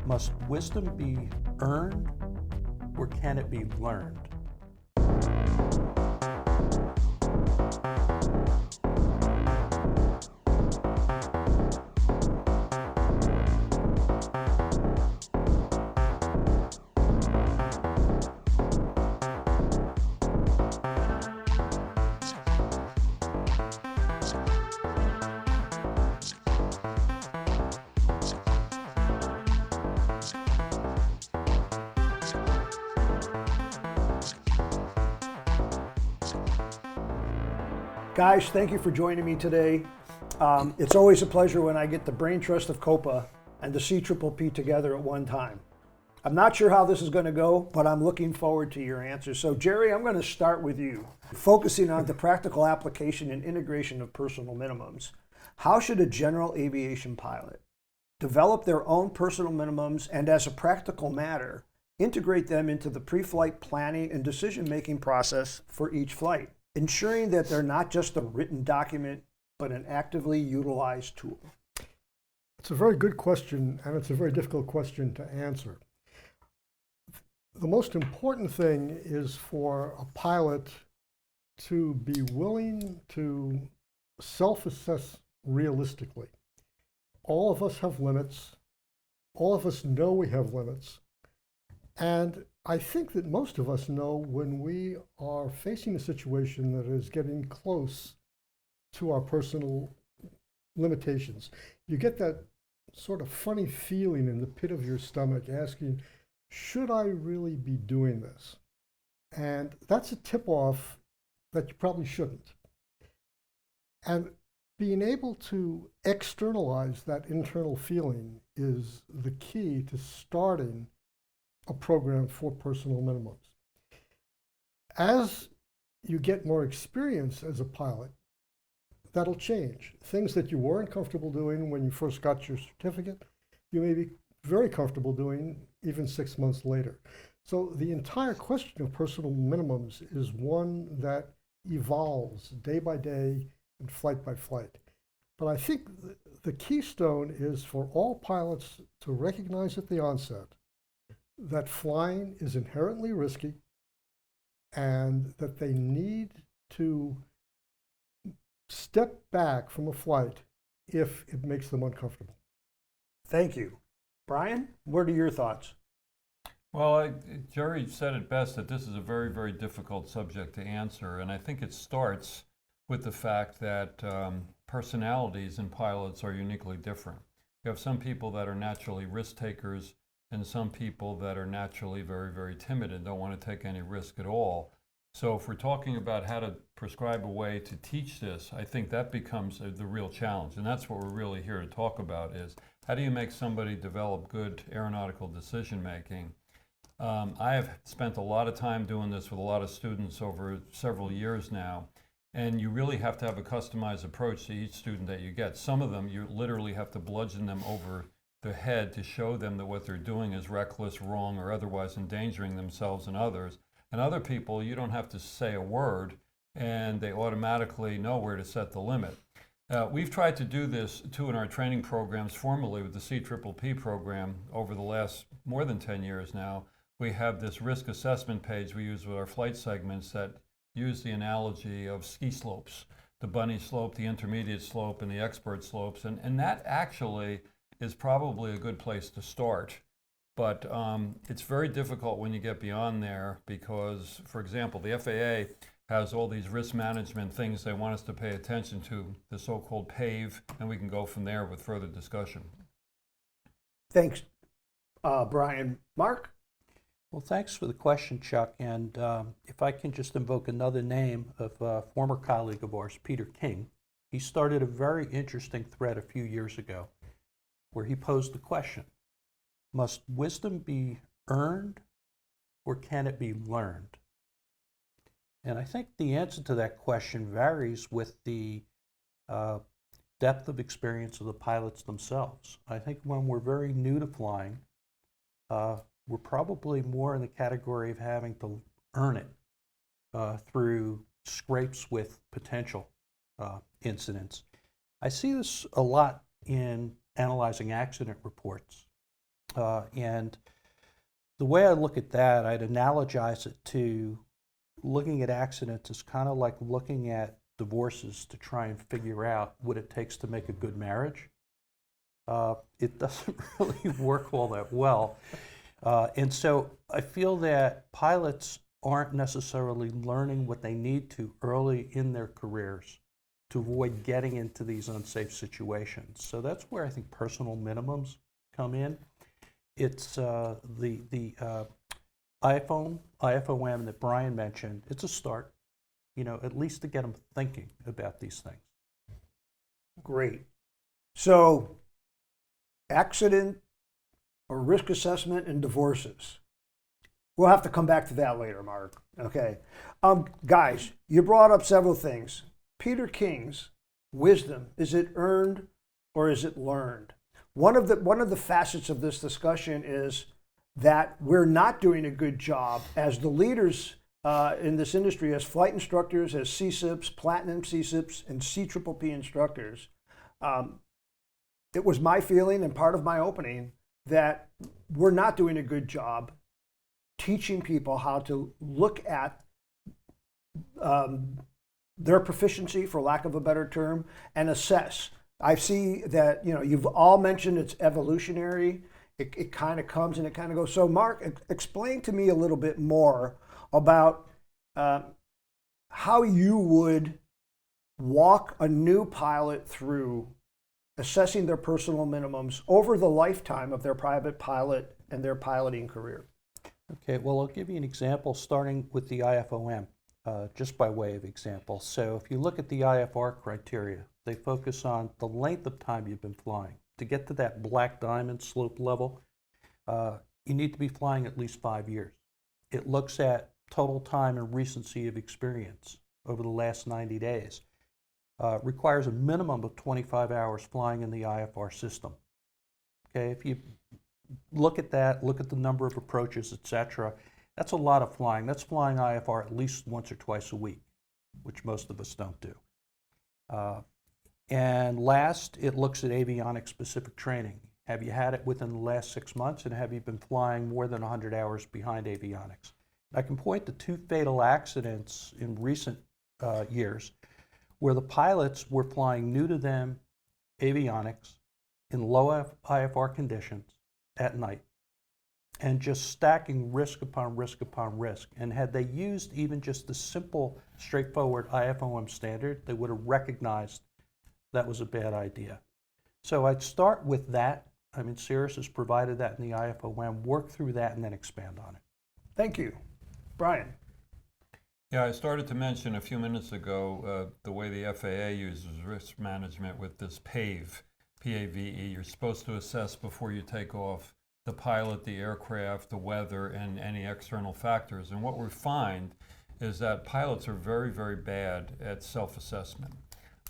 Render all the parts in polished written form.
Must wisdom be earned, or can it be learned? Guys, thank you for joining me today. It's always a pleasure when I get the brain trust of COPA and the CPPP together at one time. I'm not sure how this is going to go, but I'm looking forward to your answers. So Jerry, I'm going to start with you. Focusing on the practical application and integration of personal minimums. How should a general aviation pilot develop their own personal minimums and, as a practical matter, integrate them into the pre-flight planning and decision-making process for each flight, ensuring that they're not just a written document, but an actively utilized tool? It's a very good question, and it's a very difficult question to answer. The most important thing is for a pilot to be willing to self-assess realistically. All of us have limits. All of us know we have limits. And I think that most of us know when we are facing a situation that is getting close to our personal limitations. You get that sort of funny feeling in the pit of your stomach asking, should I really be doing this? And that's a tip-off that you probably shouldn't. And being able to externalize that internal feeling is the key to starting a program for personal minimums. As you get more experience as a pilot, that'll change. Things that you weren't comfortable doing when you first got your certificate, you may be very comfortable doing even 6 months later. So the entire question of personal minimums is one that evolves day by day and flight by flight. But I think the keystone is for all pilots to recognize at the onset that flying is inherently risky and that they need to step back from a flight if it makes them uncomfortable. Thank you. Brian, what are your thoughts? Well, Jerry said it best that this is a very, very difficult subject to answer, and I think it starts with the fact that personalities in pilots are uniquely different. You have some people that are naturally risk takers and some people that are naturally very, very timid and don't want to take any risk at all. So if we're talking about how to prescribe a way to teach this, I think that becomes the real challenge. And that's what we're really here to talk about is how do you make somebody develop good aeronautical decision making? I have spent a lot of time doing this with a lot of students over several years now. And you really have to have a customized approach to each student that you get. Some of them, you literally have to bludgeon them over the head to show them that what they're doing is reckless, wrong, or otherwise endangering themselves and others. And other people, you don't have to say a word, and they automatically know where to set the limit. We've tried to do this, too, in our training programs formally with the CPPP program over the last more than 10 years now. We have this risk assessment page we use with our flight segments that use the analogy of ski slopes, the bunny slope, the intermediate slope, and the expert slopes. And that actually is probably a good place to start. But it's very difficult when you get beyond there because, for example, the FAA has all these risk management things they want us to pay attention to, the so-called PAVE, and we can go from there with further discussion. Thanks, Brian. Mark? Well, thanks for the question, Chuck. And if I can just invoke another name of a former colleague of ours, Peter King. He started a very interesting thread a few years ago where he posed the question, must wisdom be earned or can it be learned? And I think the answer to that question varies with the depth of experience of the pilots themselves. I think when we're very new to flying, we're probably more in the category of having to earn it through scrapes with potential incidents. I see this a lot in analyzing accident reports. And the way I look at that, I'd analogize it to looking at accidents as kind of like looking at divorces to try and figure out what it takes to make a good marriage. It doesn't really work all that well. And so I feel that pilots aren't necessarily learning what they need to early in their careers to avoid getting into these unsafe situations. So that's where I think personal minimums come in. It's the IFOM that Brian mentioned. It's a start, at least to get them thinking about these things. Great. So, accident or risk assessment and divorces. We'll have to come back to that later, Mark. Okay. Guys, you brought up several things. Peter King's wisdom, is it earned or is it learned? One of the facets of this discussion is that we're not doing a good job as the leaders in this industry, as flight instructors, as CSIPs, platinum CSIPs, and CPPP instructors. It was my feeling and part of my opening that we're not doing a good job teaching people how to look at their proficiency, for lack of a better term, and assess. I see that, you've all mentioned it's evolutionary. It kind of comes and it kind of goes. So Mark, explain to me a little bit more about how you would walk a new pilot through assessing their personal minimums over the lifetime of their private pilot and their piloting career. Okay, well, I'll give you an example starting with the IFOM, just by way of example. So if you look at the IFR criteria, they focus on the length of time you've been flying. To get to that black diamond slope level, you need to be flying at least 5 years. It looks at total time and recency of experience over the last 90 days. Requires a minimum of 25 hours flying in the IFR system. Okay, if you look at that, look at the number of approaches, etc., that's a lot of flying. That's flying IFR at least once or twice a week, which most of us don't do. And last, it looks at avionics specific training. Have you had it within the last 6 months, and have you been flying more than 100 hours behind avionics? I can point to 2 fatal accidents in recent years where the pilots were flying new to them avionics in low IFR conditions at night and just stacking risk upon risk upon risk. And had they used even just the simple, straightforward IFOM standard, they would have recognized that was a bad idea. So I'd start with that. I mean, Cirrus has provided that in the IFOM, work through that and then expand on it. Thank you. Brian. Yeah, I started to mention a few minutes ago the way the FAA uses risk management with this PAVE, P-A-V-E. You're supposed to assess before you take off the pilot, the aircraft, the weather, and any external factors. And what we find is that pilots are very, very bad at self-assessment.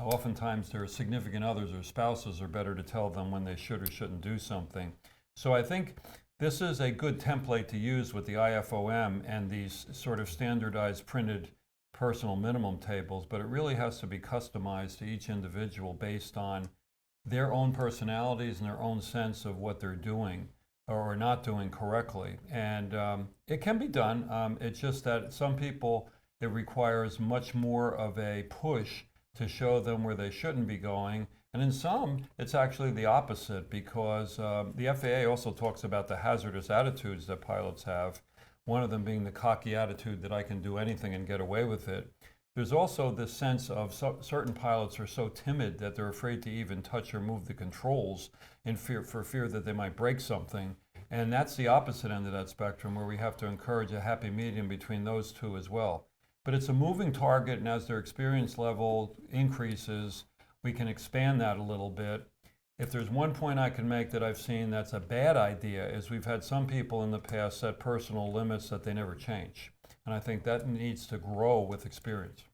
Oftentimes their significant others or spouses are better to tell them when they should or shouldn't do something. So I think this is a good template to use with the IFOM and these sort of standardized printed personal minimum tables, but it really has to be customized to each individual based on their own personalities and their own sense of what they're doing or not doing correctly. And it can be done. It's just that some people, it requires much more of a push to show them where they shouldn't be going. And in some, it's actually the opposite, because the FAA also talks about the hazardous attitudes that pilots have, one of them being the cocky attitude that I can do anything and get away with it. There's also this sense of certain pilots are so timid that they're afraid to even touch or move the controls for fear that they might break something. And that's the opposite end of that spectrum, where we have to encourage a happy medium between those two as well. But it's a moving target, and as their experience level increases, we can expand that a little bit. If there's one point I can make that I've seen that's a bad idea, is we've had some people in the past set personal limits that they never change. And I think that needs to grow with experience.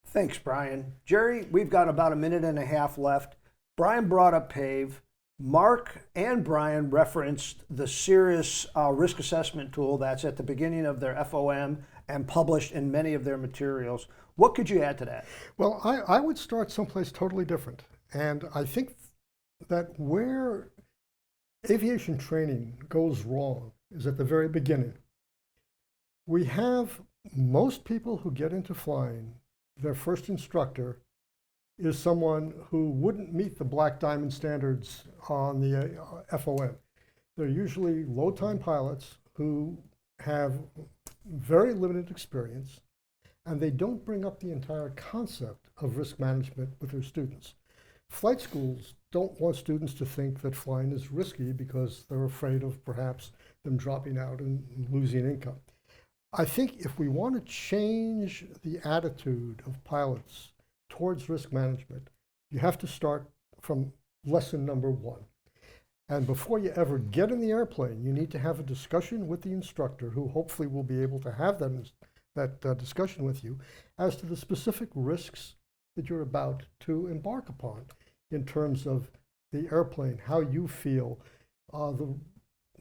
Thanks, Brian. Jerry, we've got about a minute and a half left. Brian brought up PAVE. Mark and Brian referenced the Cirrus risk assessment tool that's at the beginning of their FOM and published in many of their materials. What could you add to that? Well, I would start someplace totally different. And I think that where aviation training goes wrong is at the very beginning. We have most people who get into flying, their first instructor is someone who wouldn't meet the black diamond standards on the FOM. They're usually low-time pilots who have very limited experience, and they don't bring up the entire concept of risk management with their students. Flight schools don't want students to think that flying is risky because they're afraid of perhaps them dropping out and losing income. I think if we want to change the attitude of pilots towards risk management, you have to start from lesson number one. And before you ever get in the airplane, you need to have a discussion with the instructor, who hopefully will be able to have that discussion with you as to the specific risks that you're about to embark upon in terms of the airplane, how you feel, the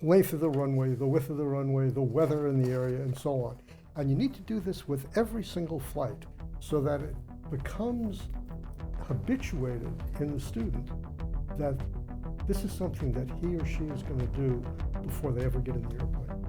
length of the runway, the width of the runway, the weather in the area, and so on. And you need to do this with every single flight so that it becomes habituated in the student that this is something that he or she is going to do before they ever get in the airplane.